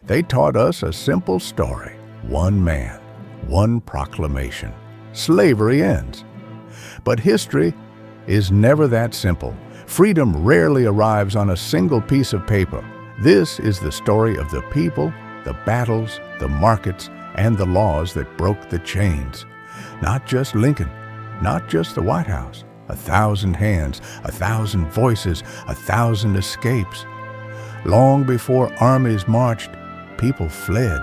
They taught us a simple story. One man, one proclamation. Slavery ends. But history is never that simple. Freedom rarely arrives on a single piece of paper. This is the story of the people, the battles, the markets, and the laws that broke the chains. Not just Lincoln, not just the White House. 1,000 hands, 1,000 voices, 1,000 escapes. Long before armies marched, people fled.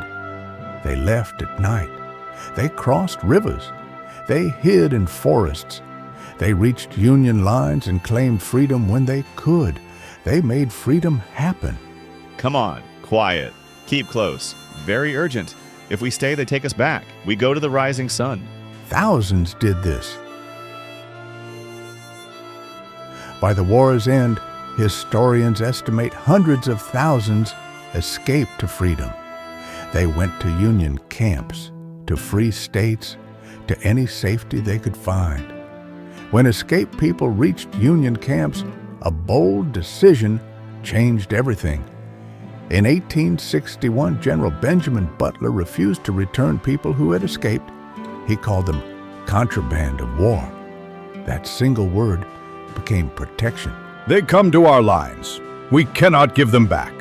They left at night. They crossed rivers. They hid in forests. They reached Union lines and claimed freedom when they could. They made freedom happen. Come on, quiet. Keep close. Very urgent. If we stay, they take us back. We go to the rising sun. Thousands did this. By the war's end, historians estimate hundreds of thousands escaped to freedom. They went to Union camps, to free states, to any safety they could find. When escaped people reached Union camps, a bold decision changed everything. In 1861, General Benjamin Butler refused to return people who had escaped. He called them contraband of war. That single word became protection. They come to our lines. We cannot give them back.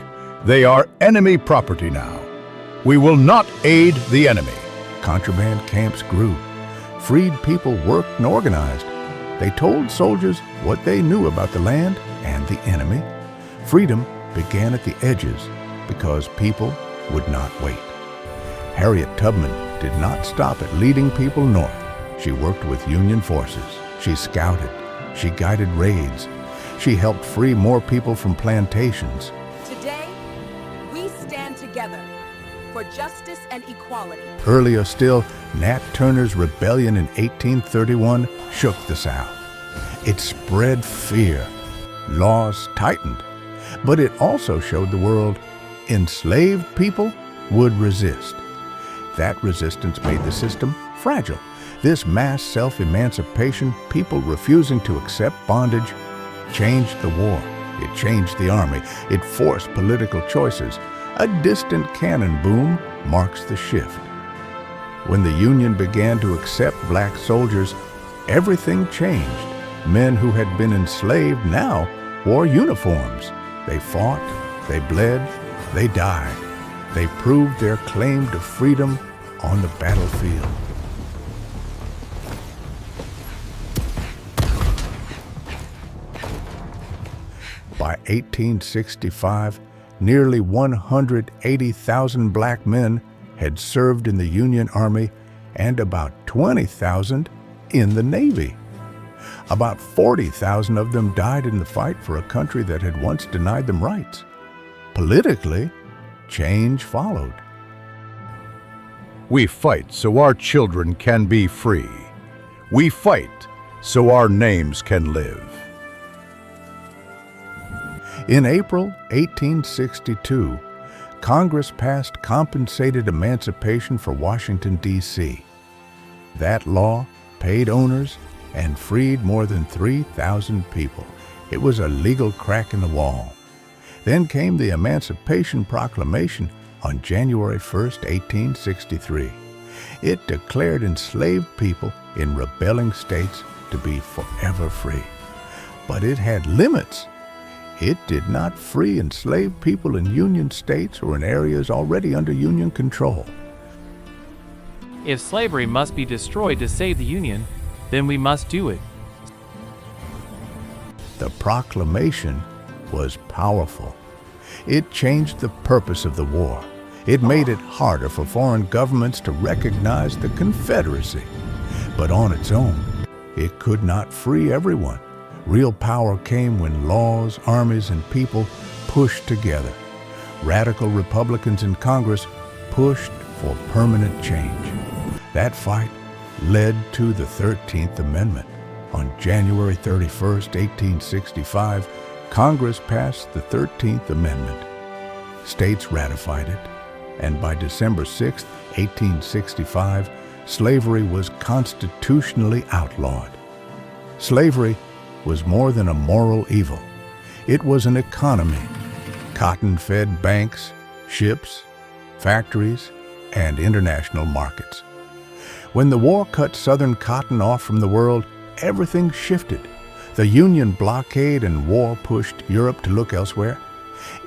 They are enemy property now. We will not aid the enemy. Contraband camps grew. Freed people worked and organized. They told soldiers what they knew about the land and the enemy. Freedom began at the edges because people would not wait. Harriet Tubman did not stop at leading people north. She worked with Union forces. She scouted. She guided raids. She helped free more people from plantations. Today, we stand together for justice and equality. Earlier still, Nat Turner's rebellion in 1831 shook the South. It spread fear. Laws tightened. But it also showed the world enslaved people would resist. That resistance made the system fragile. This mass self-emancipation, people refusing to accept bondage, changed the war. It changed the army. It forced political choices. A distant cannon boom marks the shift. When the Union began to accept black soldiers, everything changed. Men who had been enslaved now wore uniforms. They fought, they bled, they died. They proved their claim to freedom on the battlefield. By 1865, nearly 180,000 black men had served in the Union Army and about 20,000 in the Navy. About 40,000 of them died in the fight for a country that had once denied them rights. Politically, change followed. We fight so our children can be free. We fight so our names can live. In April 1862, Congress passed compensated emancipation for Washington, D.C. That law paid owners and freed more than 3,000 people. It was a legal crack in the wall. Then came the Emancipation Proclamation on January 1st, 1863. It declared enslaved people in rebelling states to be forever free. But it had limits. It did not free enslaved people in Union states or in areas already under Union control. If slavery must be destroyed to save the Union, then we must do it. The proclamation was powerful. It changed the purpose of the war. It made it harder for foreign governments to recognize the Confederacy. But on its own, it could not free everyone. Real power came when laws, armies, and people pushed together. Radical Republicans in Congress pushed for permanent change. That fight led to the 13th Amendment. On January 31st, 1865, Congress passed the 13th Amendment. States ratified it, and by December 6, 1865, slavery was constitutionally outlawed. Slavery was more than a moral evil. It was an economy. Cotton fed banks, ships, factories, and international markets. When the war cut Southern cotton off from the world, everything shifted. The Union blockade and war pushed Europe to look elsewhere.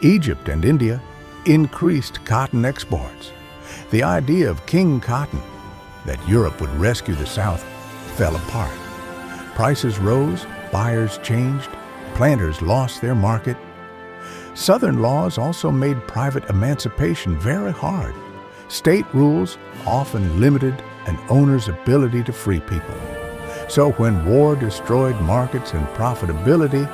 Egypt and India increased cotton exports. The idea of King Cotton, that Europe would rescue the South, fell apart. Prices rose, buyers changed, planters lost their market. Southern laws also made private emancipation very hard. State rules often limited an owner's ability to free people. So when war destroyed markets and profitability,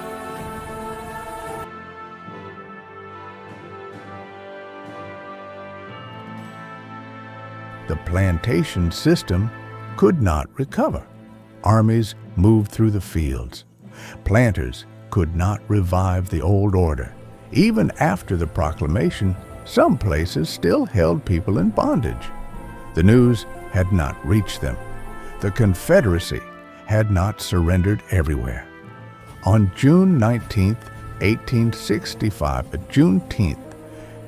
the plantation system could not recover. Armies moved through the fields. Planters could not revive the old order. Even after the proclamation, some places still held people in bondage. The news had not reached them. The Confederacy had not surrendered everywhere. On June 19, 1865, at Juneteenth,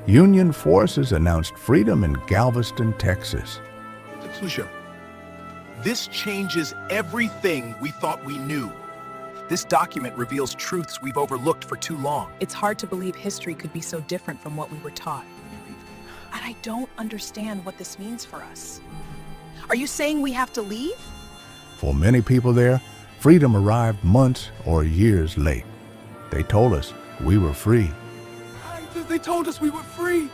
Union forces announced freedom in Galveston, Texas. Conclusion. This changes everything we thought we knew. This document reveals truths we've overlooked for too long. It's hard to believe history could be so different from what we were taught. And I don't understand what this means for us. Are you saying we have to leave? For many people there, freedom arrived months or years late. They told us we were free. They told us we were free.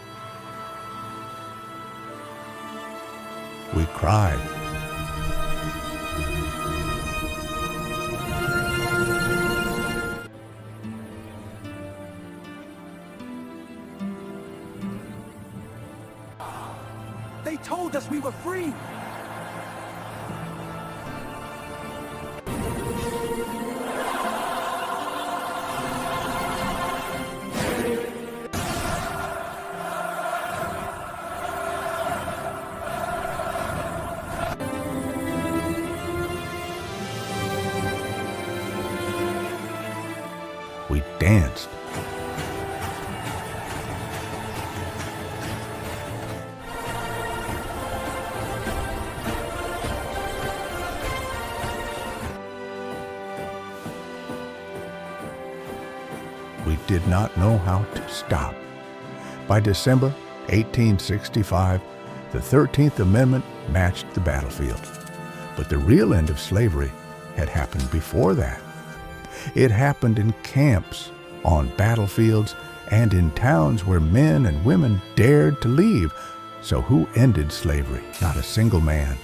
We cried. They told us we were free. We danced. We did not know how to stop. By December 1865, the 13th Amendment matched the battlefield. But the real end of slavery had happened before that. It happened in camps, on battlefields, and in towns where men and women dared to leave. So who ended slavery? Not a single man.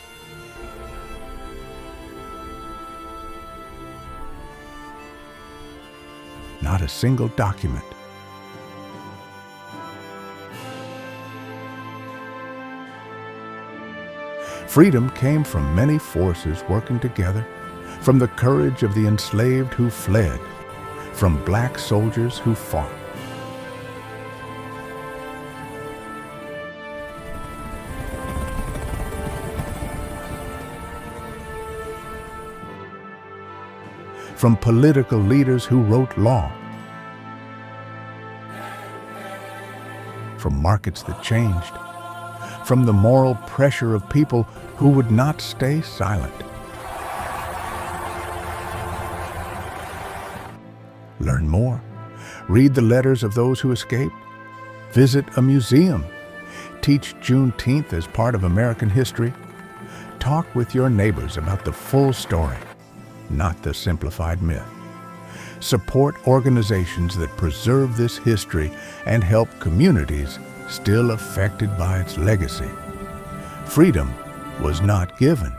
Not a single document. Freedom came from many forces working together, from the courage of the enslaved who fled, from black soldiers who fought. From political leaders who wrote law, from markets that changed, from the moral pressure of people who would not stay silent. Learn more. Read the letters of those who escaped. Visit a museum. Teach Juneteenth as part of American history. Talk with your neighbors about the full story, not the simplified myth. Support organizations that preserve this history and help communities still affected by its legacy. Freedom was not given.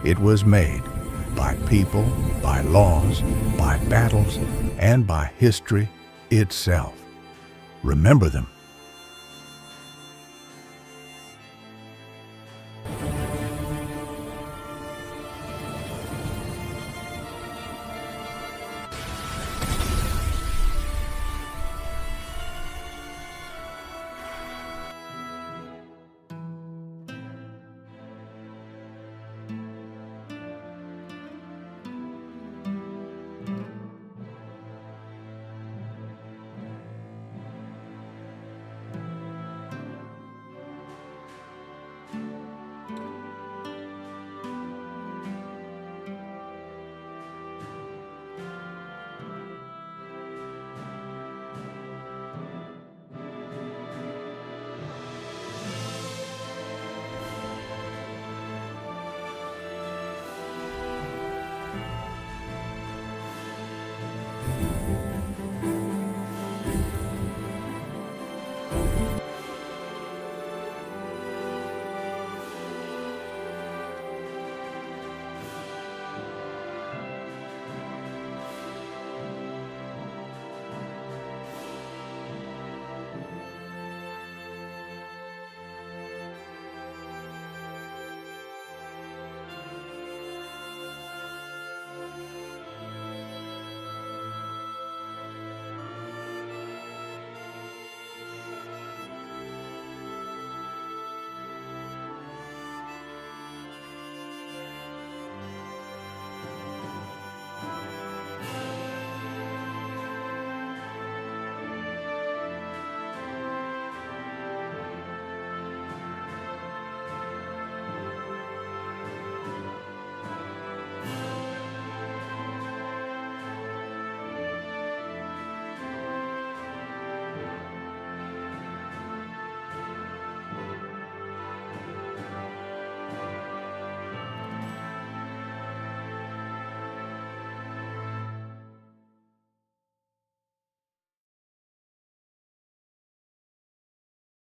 It was made by people, by laws, by battles, and by history itself. Remember them.